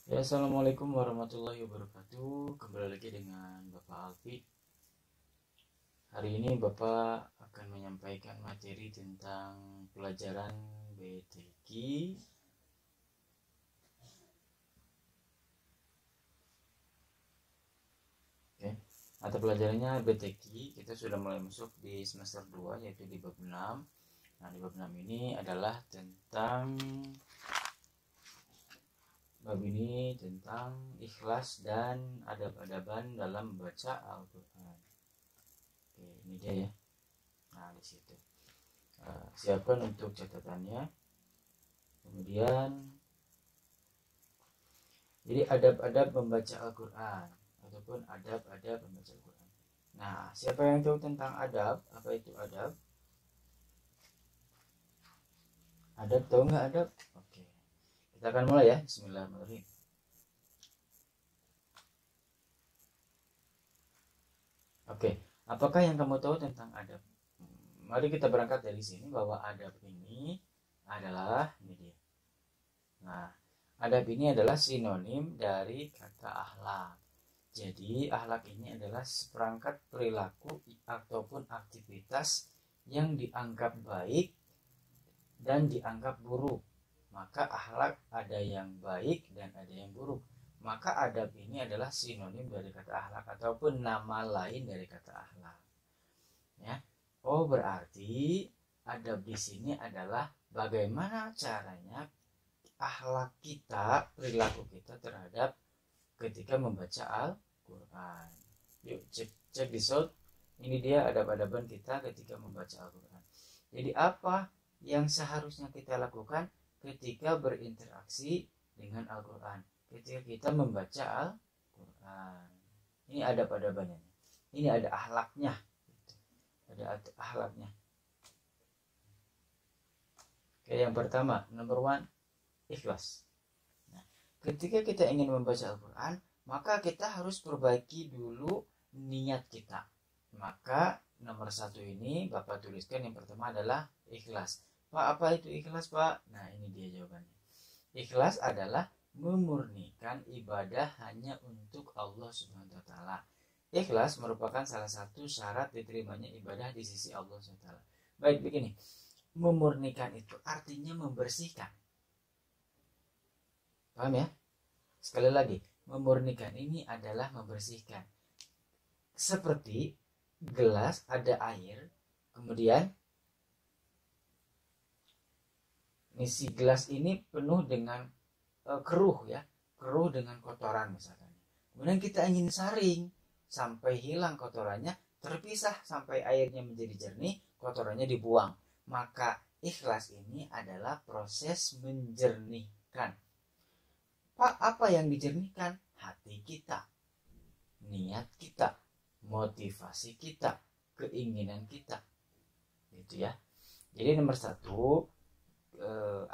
Ya, Assalamualaikum warahmatullahi wabarakatuh. Kembali lagi dengan Bapak Alfi. Hari ini Bapak akan menyampaikan materi tentang pelajaran BTQ. Oke. Mata pelajarannya BTQ. Kita sudah mulai masuk di semester 2, yaitu di bab 6. Nah, di bab 6 ini adalah tentang ikhlas dan adab-adaban dalam membaca Al-Quran. Oke, ini dia ya. Nah, di situ. Siapkan untuk catatannya. Kemudian, jadi adab-adab membaca Al-Quran ataupun adab-adab membaca Al-Quran. Nah, siapa yang tahu tentang adab? Apa itu adab? Adab, tahu nggak adab? Oke, kita akan mulai ya. Bismillahirrahmanirrahim. Oke, apakah yang kamu tahu tentang adab? Mari kita berangkat dari sini bahwa adab ini adalah ini dia. Nah, adab ini adalah sinonim dari kata akhlak. Jadi, akhlak ini adalah seperangkat perilaku ataupun aktivitas yang dianggap baik dan dianggap buruk. Maka akhlak ada yang baik dan ada yang buruk. Maka adab ini adalah sinonim dari kata akhlak ataupun nama lain dari kata akhlak. Ya. Oh, berarti adab di sini adalah bagaimana caranya akhlak kita, perilaku kita terhadap ketika membaca Al-Quran. Yuk cek di sound. Ini dia adab-adaban kita ketika membaca Al-Quran. Jadi apa yang seharusnya kita lakukan ketika berinteraksi dengan Al-Quran, ketika kita membaca Al-Quran? Ini adab-adabannya. Ini ada akhlaknya. Ada akhlaknya. Oke, yang pertama, number one, ikhlas. Ketika kita ingin membaca Al-Quran, maka kita harus perbaiki dulu niat kita. Maka nomor satu ini Bapak tuliskan, yang pertama adalah ikhlas. Pak, apa itu ikhlas, Pak? Nah, ini dia jawabannya. Ikhlas adalah memurnikan ibadah hanya untuk Allah Subhanahu wa taala. Ikhlas merupakan salah satu syarat diterimanya ibadah di sisi Allah Subhanahu wa taala. Baik, begini. Memurnikan itu artinya membersihkan. Paham ya? Sekali lagi, memurnikan ini adalah membersihkan. Seperti gelas ada air, kemudian isi gelas ini penuh dengan keruh ya, keruh dengan kotoran misalkan. Kemudian kita ingin saring sampai hilang kotorannya, terpisah sampai airnya menjadi jernih, kotorannya dibuang. Maka ikhlas ini adalah proses menjernihkan. Pak, apa yang dijernihkan? Hati kita, niat kita, motivasi kita, keinginan kita. Gitu ya. Jadi nomor satu,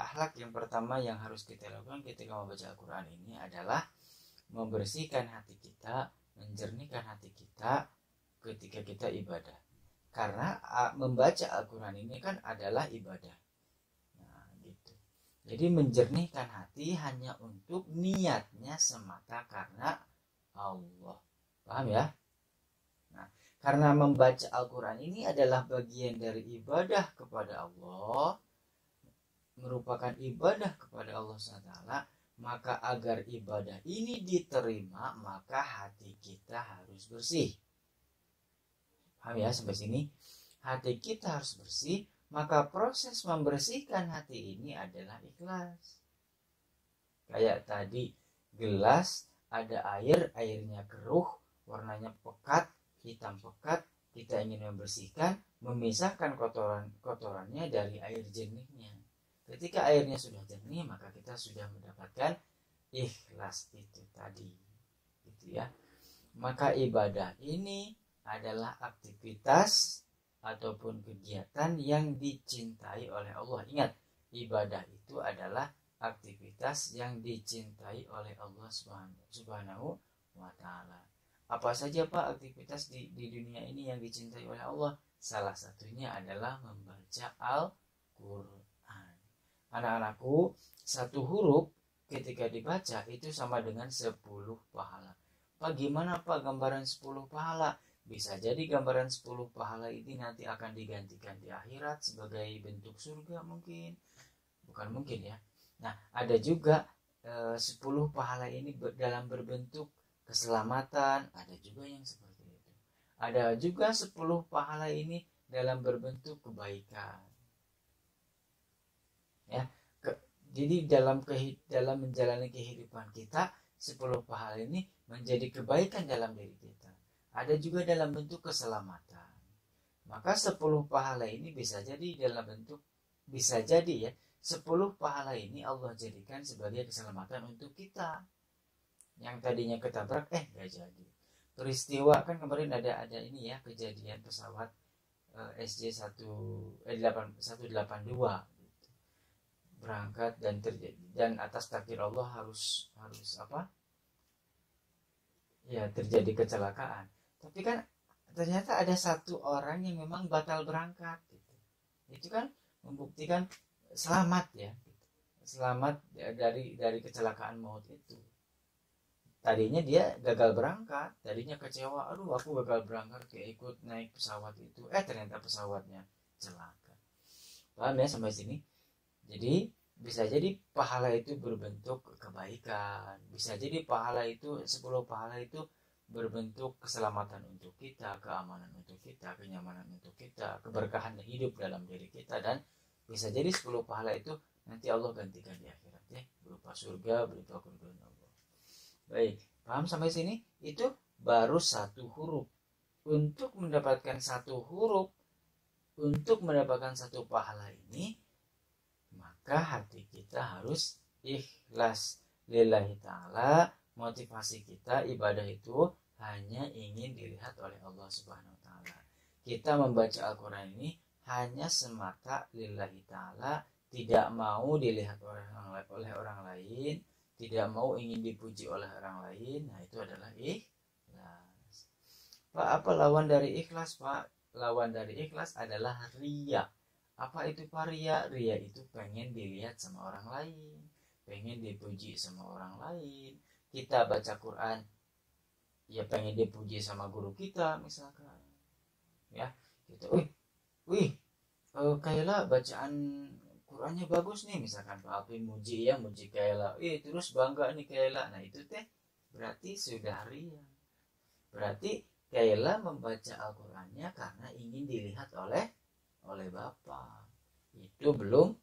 akhlak yang pertama yang harus kita lakukan ketika membaca Al-Quran ini adalah membersihkan hati kita, menjernihkan hati kita ketika kita ibadah. Karena membaca Al-Quran ini kan adalah ibadah. Jadi menjernihkan hati hanya untuk niatnya semata karena Allah. Paham ya? Nah, karena membaca Al-Quran ini adalah bagian dari ibadah kepada Allah, merupakan ibadah kepada Allah SWT, maka agar ibadah ini diterima, maka hati kita harus bersih. Paham ya sampai sini? Hati kita harus bersih. Maka proses membersihkan hati ini adalah ikhlas. Kayak tadi, gelas ada air, airnya keruh, warnanya pekat, hitam pekat. Kita ingin membersihkan, memisahkan kotorannya dari air jernihnya. Ketika airnya sudah jernih, maka kita sudah mendapatkan ikhlas itu tadi. Gitu ya. Maka ibadah ini adalah aktivitas ataupun kegiatan yang dicintai oleh Allah. Ingat, ibadah itu adalah aktivitas yang dicintai oleh Allah Subhanahu wa taala. Apa saja Pak aktivitas di dunia ini yang dicintai oleh Allah? Salah satunya adalah membaca Al-Quran. Anak-anakku, satu huruf ketika dibaca itu sama dengan 10 pahala. Pak, gimana Pak gambaran 10 pahala? Bisa jadi gambaran 10 pahala ini nanti akan digantikan di akhirat sebagai bentuk surga mungkin. Bukan mungkin ya. Nah, ada juga 10 pahala ini dalam berbentuk keselamatan, ada juga yang seperti itu. Ada juga 10 pahala ini dalam berbentuk kebaikan. Ya, jadi dalam menjalani kehidupan kita, 10 pahala ini menjadi kebaikan dalam diri kita. Ada juga dalam bentuk keselamatan. Maka 10 pahala ini bisa jadi dalam bentuk, bisa jadi ya, 10 pahala ini Allah jadikan sebagai keselamatan untuk kita. Yang tadinya ketabrak, gak jadi. Peristiwa kan kemarin ada ini ya, kejadian pesawat SJ 182 gitu. Berangkat dan atas takdir Allah harus apa? Ya, terjadi kecelakaan. Tapi kan ternyata ada satu orang yang memang batal berangkat gitu. Itu kan membuktikan selamat ya. Selamat dari kecelakaan maut itu. Tadinya dia gagal berangkat, tadinya kecewa, aduh aku gagal berangkat, kayak ikut naik pesawat itu, ternyata pesawatnya celaka. Paham ya sampai sini? Jadi bisa jadi pahala itu berbentuk kebaikan, bisa jadi pahala itu 10 pahala itu berbentuk keselamatan untuk kita, keamanan untuk kita, kenyamanan untuk kita, keberkahan hidup dalam diri kita, dan bisa jadi 10 pahala itu nanti Allah gantikan di akhirat ya, berupa surga, berupa keridhaan Allah. Baik, paham sampai sini? Itu baru satu huruf. Untuk mendapatkan satu huruf, untuk mendapatkan satu pahala ini, maka hati kita harus ikhlas lillahi ta'ala. Motivasi kita ibadah itu hanya ingin dilihat oleh Allah Subhanahu wa ta'ala. Kita membaca Al-Quran ini hanya semata lillahi ta'ala, tidak mau dilihat oleh orang lain, tidak mau ingin dipuji oleh orang lain. Nah, itu adalah ikhlas. Pak, apa lawan dari ikhlas, Pak? Lawan dari ikhlas adalah riya. Apa itu Pak riya? Riya itu pengen dilihat sama orang lain, pengen dipuji sama orang lain. Kita baca Quran, ya pengen dipuji sama guru kita misalkan. Ya, gitu. Kayaklah bacaan Qurannya bagus nih, misalkan Pak Alvin muji Kayla, terus bangga nih Kayla. Nah itu berarti sudah riya. Berarti Kayla membaca Al-Qurannya karena ingin dilihat oleh Bapak. Itu belum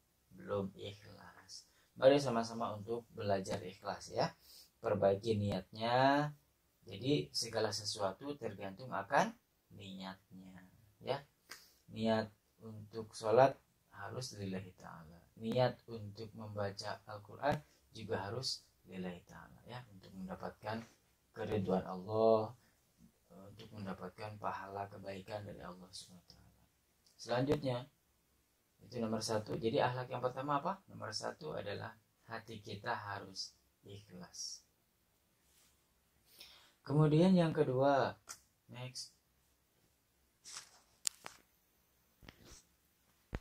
ikhlas. Mari sama-sama untuk belajar ikhlas ya. Perbaiki niatnya. Jadi segala sesuatu tergantung akan niatnya ya. Niat untuk sholat harus lillahi ta'ala. Niat untuk membaca Al-Quran juga harus lillahi ta'ala ya, untuk mendapatkan keridhaan Allah, untuk mendapatkan pahala kebaikan dari Allah SWT. Selanjutnya itu nomor 1. Jadi akhlak yang pertama apa? Nomor 1 adalah hati kita harus ikhlas. Kemudian yang kedua, next.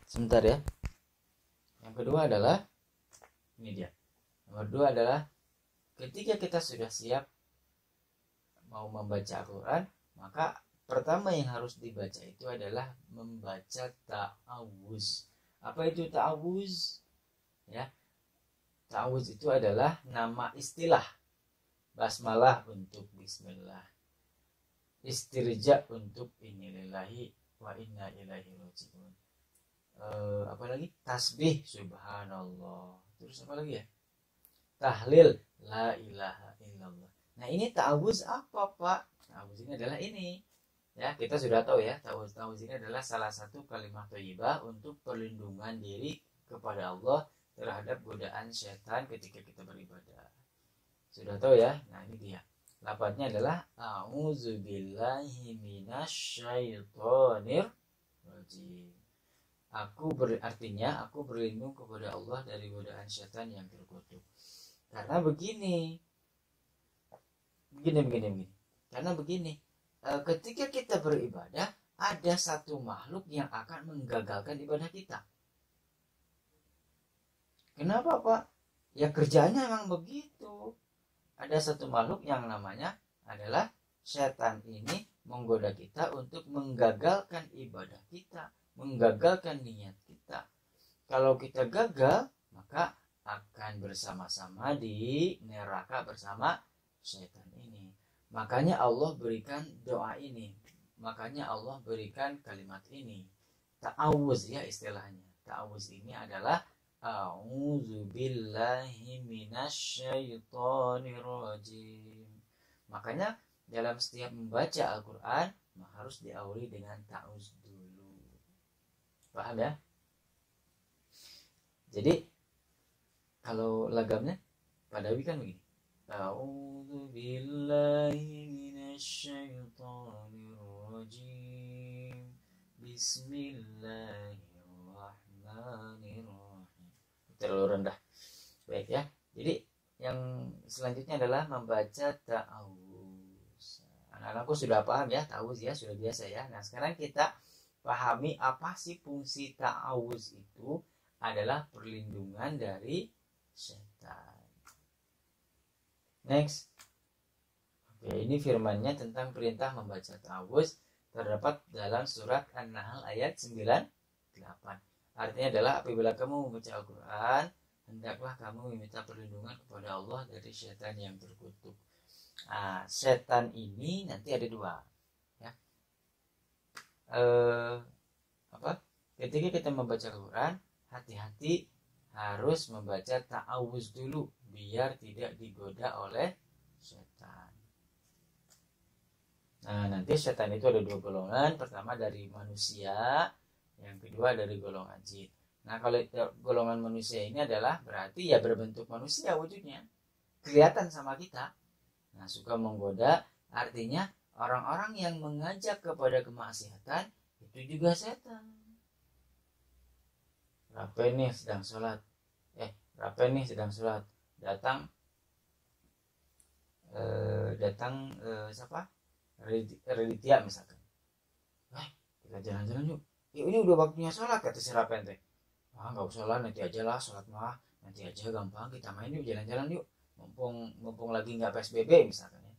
Sebentar ya. Yang kedua adalah ini dia. Nomor 2 adalah ketika kita sudah siap mau membaca Al-Quran, maka pertama yang harus dibaca itu adalah membaca ta'awuz. Apa itu ta'awuz? Ya. Ta'awuz itu adalah nama istilah. Basmalah untuk bismillah. Istirja untuk innalillahi wa inna ilaihi raji'un. Apalagi tasbih subhanallah, terus apa lagi ya, tahlil la ilaha illallah. Nah ini ta'awuz apa Pak? Ta'awuz ini adalah ini ya, kita sudah tahu ya, ta'awuz ini adalah salah satu kalimat thayyibah untuk perlindungan diri kepada Allah terhadap godaan syaitan ketika kita beribadah. Sudah tahu ya. Nah ini dia, lafadznya adalah a'udzubillahi minasyaitonir rajim. Artinya aku berlindung kepada Allah dari godaan syaitan yang terkutuk. Karena begini. Karena begini, ketika kita beribadah, ada satu makhluk yang akan menggagalkan ibadah kita. Kenapa Pak? Ya kerjanya emang begitu. Ada satu makhluk yang namanya adalah setan. Ini menggoda kita untuk menggagalkan ibadah kita, menggagalkan niat kita. Kalau kita gagal, maka akan bersama-sama di neraka bersama setan ini. Makanya Allah berikan doa ini. Makanya Allah berikan kalimat ini. Ta'awuz ya istilahnya. Ta'awuz ini adalah A'udzu billahi minasyaitonir rajim. Makanya dalam setiap membaca Al-Qur'an harus diawali dengan ta'awuz dulu. Paham ya? Jadi kalau lagamnya Padawi kan begini. A'udzu billahi minasyaitonir rajim. Bismillahirrahmanirrahim. Terlalu rendah. Baik ya. Jadi yang selanjutnya adalah membaca ta'awuz. Anak-anakku sudah paham ya ta'awuz ya, sudah biasa ya. Nah, sekarang kita pahami apa sih fungsi ta'awuz itu. Adalah perlindungan dari setan. Next. Oke, ini firmannya tentang perintah membaca ta'awuz terdapat dalam surat An-Nahl ayat 98. Artinya adalah apabila kamu membaca Al-Quran, hendaklah kamu meminta perlindungan kepada Allah dari setan yang terkutuk. Nah, setan ini nanti ada dua. Ya. Ketika kita membaca Al-Quran, hati-hati harus membaca ta'awuz dulu biar tidak digoda oleh setan. Nah, nanti setan itu ada dua golongan. Pertama dari manusia, yang kedua dari golongan jin. Nah, kalau golongan manusia ini adalah berarti ya berbentuk manusia wujudnya. Kelihatan sama kita. Nah, suka menggoda, artinya orang-orang yang mengajak kepada kemaksiatan itu juga setan. Rapen nih sedang sholat. Rapen nih sedang sholat. Datang siapa? Raditya misalkan. Kita jalan-jalan yuk. Ini udah waktunya sholat, kata si Rapen teh. Nggak usah lah, nanti aja lah sholat mah. Nanti aja gampang, kita main yuk, jalan-jalan yuk. Mumpung lagi nggak PSBB misalkan ya.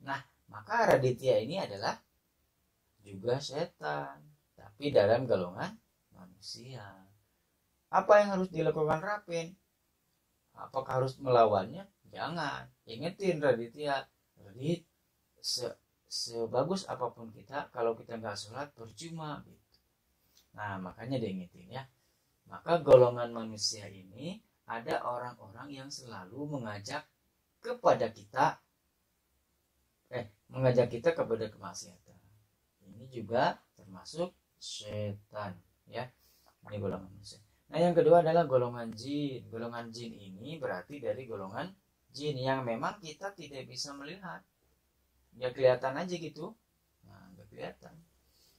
Nah, maka Raditya ini adalah juga setan, tapi dalam golongan manusia. Apa yang harus dilakukan Rapen? Apakah harus melawannya? Jangan. Ingetin Raditya. Radit, sebagus apapun kita, kalau kita nggak sholat percuma gitu. Nah, makanya diingetin ya. Maka golongan manusia ini ada orang-orang yang selalu mengajak kita kepada kemaksiatan. Ini juga termasuk setan ya. Ini golongan manusia. Nah, yang kedua adalah golongan jin. Golongan jin ini berarti dari golongan jin yang memang kita tidak bisa melihat. Ya kelihatan aja gitu. Nah, nggak kelihatan.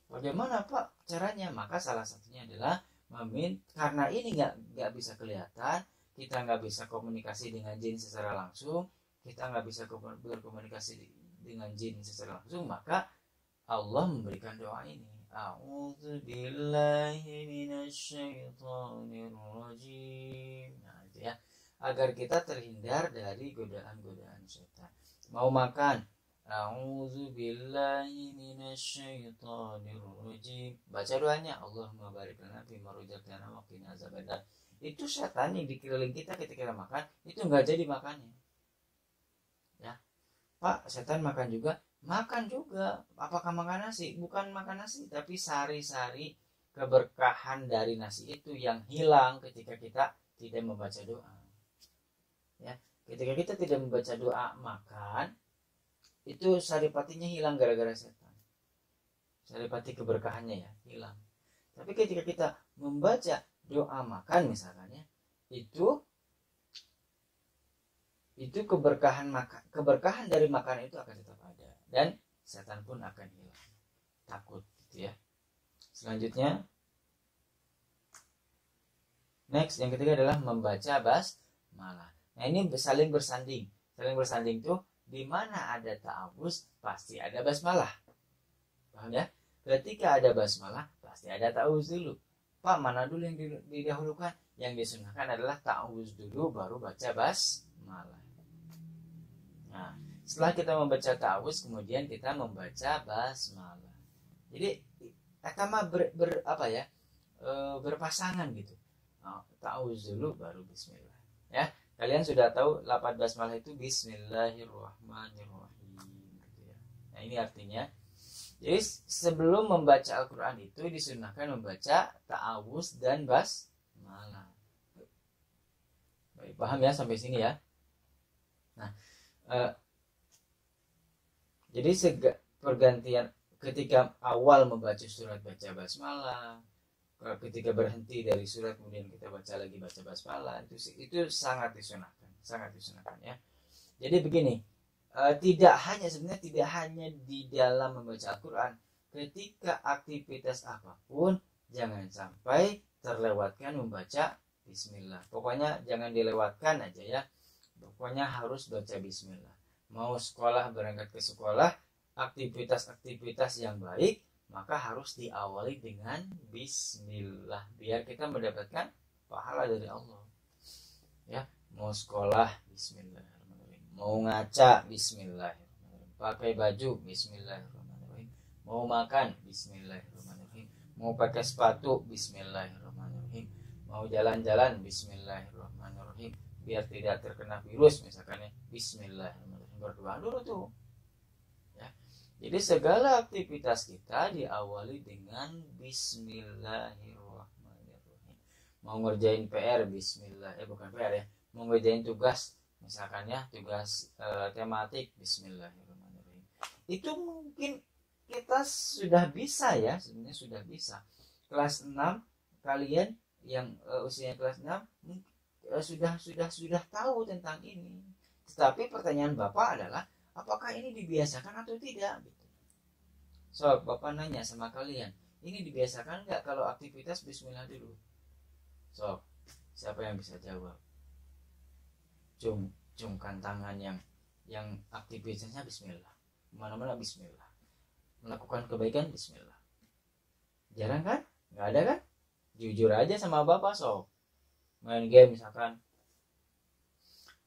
Bagaimana Pak caranya? Maka salah satunya adalah karena ini nggak bisa kelihatan, kita nggak bisa komunikasi dengan jin secara langsung, kita nggak bisa berkomunikasi dengan jin secara langsung, maka Allah memberikan doa ini. A'udzu billahi minasyaitonir rajim. Nah, itu ya. Agar kita terhindar dari godaan-godaan setan. Mau makan, A'udzu billahi minasyaitonir rajim. Baca doanya, Allahumma barik lana fima razaqtana wa qina azabannar. Itu setan yang dikeliling kita ketika kita makan, itu enggak jadi makannya. Ya. Pak, setan makan juga. Makan juga. Apakah makan nasi? Bukan makan nasi, tapi sari-sari keberkahan dari nasi itu yang hilang ketika kita tidak membaca doa. Ya, ketika kita tidak membaca doa makan, itu saripatinya hilang gara-gara setan. Saripati keberkahannya ya hilang. Tapi ketika kita membaca doa makan misalnya, itu keberkahan dari makanan itu akan tetap ada dan setan pun akan hilang. Takut gitu ya. Selanjutnya next yang ketiga adalah membaca basmalah. Nah, ini saling bersanding. Saling bersanding tuh di mana ada ta'awuz pasti ada basmalah. Paham ya? Ketika ada basmalah pasti ada ta'awuz dulu. Pak, mana dulu yang didahulukan? Yang disunahkan adalah ta'awuz dulu, baru baca basmalah. Nah, setelah kita membaca ta'awuz, kemudian kita membaca basmalah. Jadi etama berpasangan gitu. Nah, ta'awuz dulu, baru bismillah. Ya, kalian sudah tahu lafaz basmalah itu Bismillahirrahmanirrahim gitu ya. Nah, ini artinya, jadi sebelum membaca Al-Quran itu disunahkan membaca ta'awuz dan basmalah. Baik, paham ya sampai sini ya. Nah, jadi pergantian ketika awal membaca surat baca basmalah, ketika berhenti dari surat kemudian kita baca lagi baca basmalah, itu sangat disunahkan ya. Jadi begini, tidak hanya di dalam membaca Al-Quran, ketika aktivitas apapun jangan sampai terlewatkan membaca bismillah. Pokoknya jangan dilewatkan aja ya, pokoknya harus baca bismillah. Mau sekolah, berangkat ke sekolah, aktivitas yang baik, maka harus diawali dengan bismillah biar kita mendapatkan pahala dari Allah ya. Mau sekolah, bismillah. Mau ngaca, bismillahirrahmanirrahim. Pakai baju, bismillahirrahmanirrahim. Mau makan, bismillahirrahmanirrahim. Mau pakai sepatu, bismillahirrahmanirrahim. Mau jalan-jalan, bismillahirrahmanirrahim. Biar tidak terkena virus misalkan ya, bismillahirrahmanirrahim. Berdoa dulu tuh ya. Jadi segala aktivitas kita diawali dengan bismillahirrahmanirrahim. Mau ngerjain PR, bismillah. Bukan PR ya, mau ngerjain tugas misalkan ya, tugas tematik, bismillahirrahmanirrahim. Itu mungkin kita sudah bisa ya, sebenarnya sudah bisa. Kelas 6 kalian yang usianya kelas 6 sudah tahu tentang ini. Tetapi pertanyaan Bapak adalah apakah ini dibiasakan atau tidak gitu. So, Bapak nanya sama kalian, ini dibiasakan nggak kalau aktivitas bismillah dulu? So, siapa yang bisa jawab? Cungkan tangan yang aktivitasnya bismillah, mana-mana bismillah, melakukan kebaikan bismillah. Jarang kan? Nggak ada kan? Jujur aja sama Bapak. So, main game misalkan.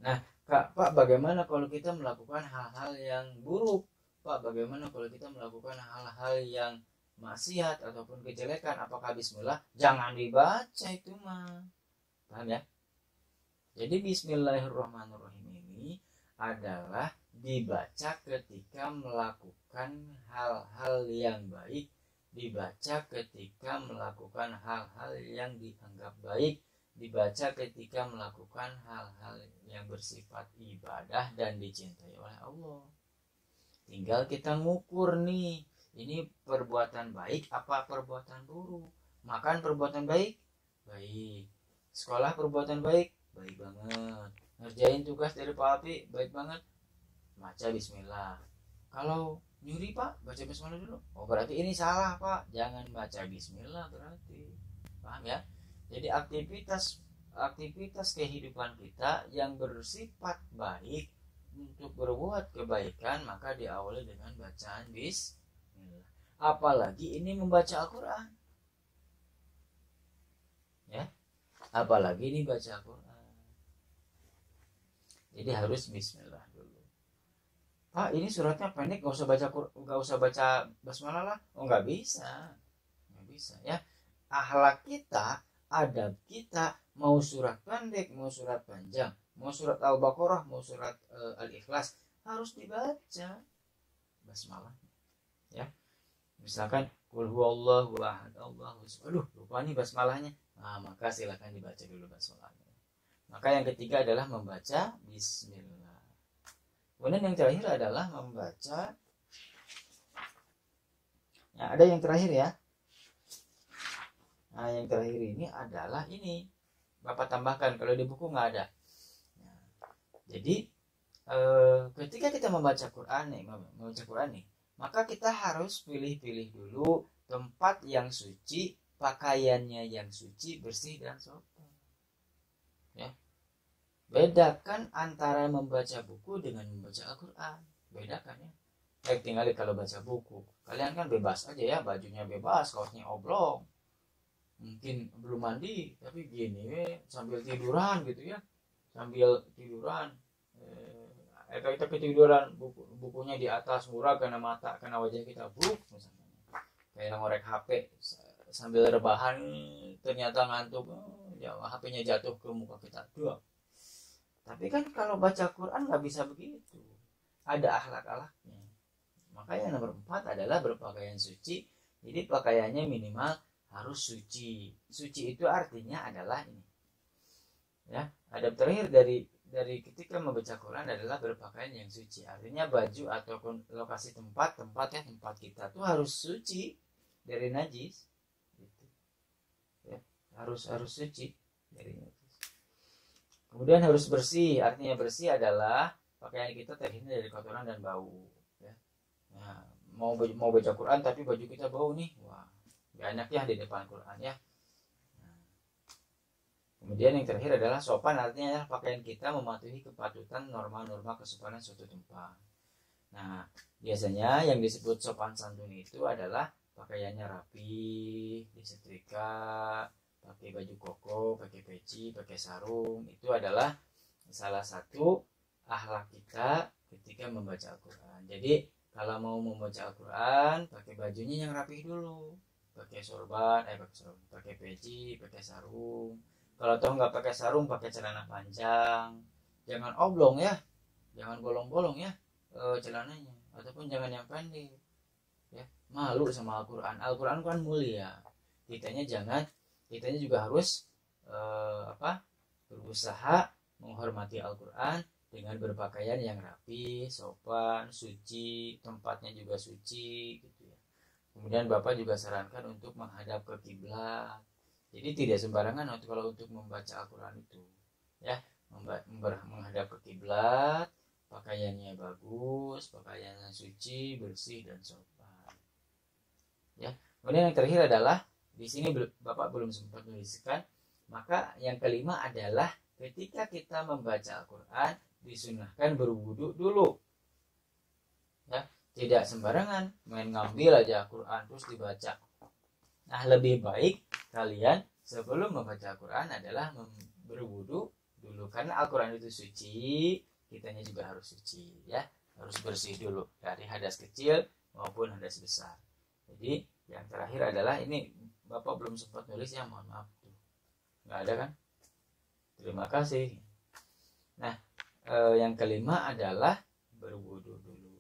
Nah, Pak, bagaimana kalau kita melakukan hal-hal yang buruk? Pak, bagaimana kalau kita melakukan hal-hal yang maksiat ataupun kejelekan? Apakah bismillah? Jangan dibaca itu mah. Paham ya? Jadi bismillahirrahmanirrahim ini adalah dibaca ketika melakukan hal-hal yang baik, dibaca ketika melakukan hal-hal yang dianggap baik, dibaca ketika melakukan hal-hal yang bersifat ibadah dan dicintai oleh Allah. Tinggal kita ngukur nih, ini perbuatan baik apa perbuatan buruk. Makan perbuatan baik, baik. Sekolah perbuatan baik, baik banget. Ngerjain tugas dari Pak Api, baik banget. Baca bismillah. Kalau nyuri Pak, baca bismillah dulu. Oh, berarti ini salah Pak, jangan baca bismillah berarti. Paham ya? Jadi aktivitas kehidupan kita yang bersifat baik untuk berbuat kebaikan maka diawali dengan bacaan bismillah. Apalagi ini membaca Al-Quran. Ya. Apalagi ini baca Al-Quran. Jadi harus bismillah dulu. Pak, ini suratnya pendek, gak usah baca basmalah lah. Oh, nggak bisa ya. Akhlak kita, adab kita, mau surat pendek, mau surat panjang, mau surat Al-Baqarah, mau surat Al-Ikhlas, harus dibaca basmalah. Ya, misalkan Qul huwallahu ahad, Allahu samad. Aduh, lupa nih basmalahnya. Nah, maka silakan dibaca dulu basmalahnya. Maka yang ketiga adalah membaca bismillah. Kemudian yang terakhir adalah membaca. Nah, ada yang terakhir ya. Nah, yang terakhir ini adalah ini. Bapak tambahkan, kalau di buku nggak ada. Nah, jadi ketika kita membaca Quran nih, maka kita harus pilih-pilih dulu tempat yang suci, pakaiannya yang suci, bersih dan sopan. Ya. Bedakan antara membaca buku dengan membaca Al-Quran. Bedakan ya. Baik, tinggal kalau baca buku, kalian kan bebas aja ya, bajunya bebas, kaosnya oblong. mungkin belum mandi tapi gini sambil tiduran gitu ya, sambil tiduran kita ketiduran, bukunya di atas murah kena mata, kena wajah kita, buruk misalnya kayak ngorek HP sambil rebahan, ternyata ngantuk, ya HP-nya jatuh ke muka kita, dua. Tapi kan kalau baca Quran nggak bisa begitu, ada akhlak-akhlaknya. Makanya nomor 4 adalah berpakaian suci. Jadi pakaiannya minimal harus suci. Suci itu artinya adalah ini, ya, adab terakhir dari ketika membaca Quran adalah berpakaian yang suci. Artinya baju ataupun lokasi tempat kita tuh harus suci dari najis, gitu. Ya, harus suci dari najis. Kemudian harus bersih. Artinya bersih adalah pakaian kita terhindar dari kotoran dan bau. Ya. Nah, mau baca Quran tapi baju kita bau nih, wah banyak ya di depan Quran ya. Kemudian yang terakhir adalah sopan, artinya pakaian kita mematuhi kepatutan norma-norma kesopanan suatu tempat. Nah, biasanya yang disebut sopan santun itu adalah pakaiannya rapi, disetrika, pakai baju koko, pakai peci, pakai sarung. Itu adalah salah satu akhlak kita ketika membaca Al-Quran. Jadi kalau mau membaca Al-Quran, pakai bajunya yang rapi dulu, pakai sorban, pakai peci, pakai sarung. Kalau toh nggak pakai sarung, pakai celana panjang, jangan oblong ya, jangan bolong-bolong ya celananya, ataupun jangan yang pendek, ya, malu sama Al-Quran. Al-Quran kan mulia, kitanya juga harus berusaha menghormati Al-Quran dengan berpakaian yang rapi, sopan, suci, tempatnya juga suci, gitu ya. Kemudian Bapak juga sarankan untuk menghadap ke kiblat. Jadi tidak sembarangan kalau untuk membaca Al-Quran itu, ya, menghadap ke kiblat, pakaiannya bagus, pakaiannya suci, bersih dan sopan. Ya. Kemudian yang terakhir adalah di sini Bapak belum sempat menuliskan, maka yang kelima adalah ketika kita membaca Al-Quran disunahkan berwudu dulu. Ya, tidak sembarangan main ngambil aja Al-Quran terus dibaca. Nah, lebih baik kalian sebelum membaca Al-Quran adalah berwudu dulu, karena Al-Quran itu suci, kitanya juga harus suci, ya, harus bersih dulu dari hadas kecil maupun hadas besar. Jadi yang terakhir adalah ini, Bapak belum sempat nulis ya, mohon maaf tuh, nggak ada kan? Terima kasih. Nah, yang kelima adalah berwudu dulu.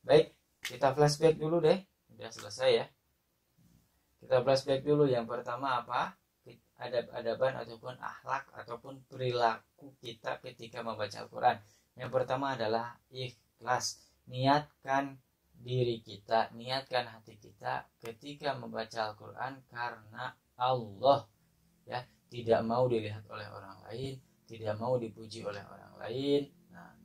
Baik, kita flashback dulu deh, udah selesai ya. Kita flashback dulu. Yang pertama apa? Adab-adaban ataupun akhlak ataupun perilaku kita ketika membaca Al-Quran. Yang pertama adalah ikhlas. Niatkan diri kita, niatkan hati kita ketika membaca Al-Quran karena Allah, ya, tidak mau dilihat oleh orang lain, tidak mau dipuji oleh orang lain. Nah,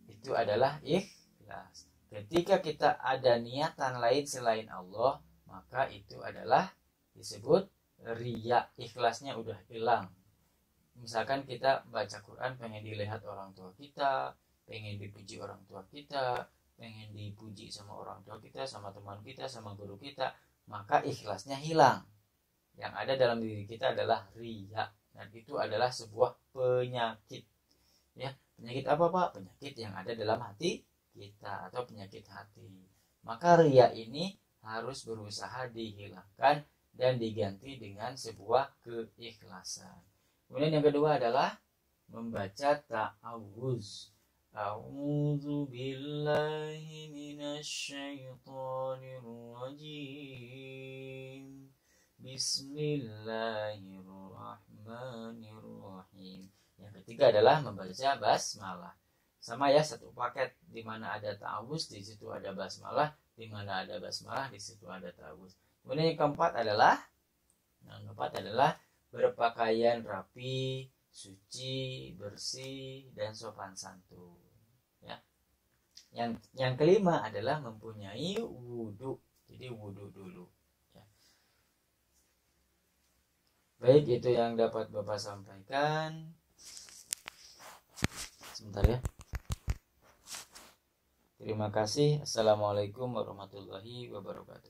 itu adalah ikhlas. Ketika kita ada niatan lain selain Allah, maka itu adalah disebut riya, ikhlasnya udah hilang. Misalkan kita baca Quran pengen dilihat orang tua kita, pengen dipuji orang tua kita, pengen dipuji sama orang tua kita, sama teman kita, sama guru kita, maka ikhlasnya hilang. Yang ada dalam diri kita adalah riya, dan itu adalah sebuah penyakit. Ya, penyakit apa Pak? Penyakit yang ada dalam hati kita atau penyakit hati. Maka riya ini harus berusaha dihilangkan dan diganti dengan sebuah keikhlasan. Kemudian yang kedua adalah membaca ta'awuz. A'udzu billahi minasyaitonir rajim. Bismillahirrahmanirrahim. Yang ketiga adalah membaca basmalah. Sama ya, satu paket, di mana ada ta'awuz di situ ada basmalah, di mana ada basmalah di situ ada ta'awuz. Kemudian yang keempat adalah berpakaian rapi, suci, bersih dan sopan santun. Ya. Yang kelima adalah mempunyai wudu. Jadi wudu dulu. Ya. Baik, itu yang dapat Bapak sampaikan. Sebentar ya. Terima kasih. Assalamualaikum warahmatullahi wabarakatuh.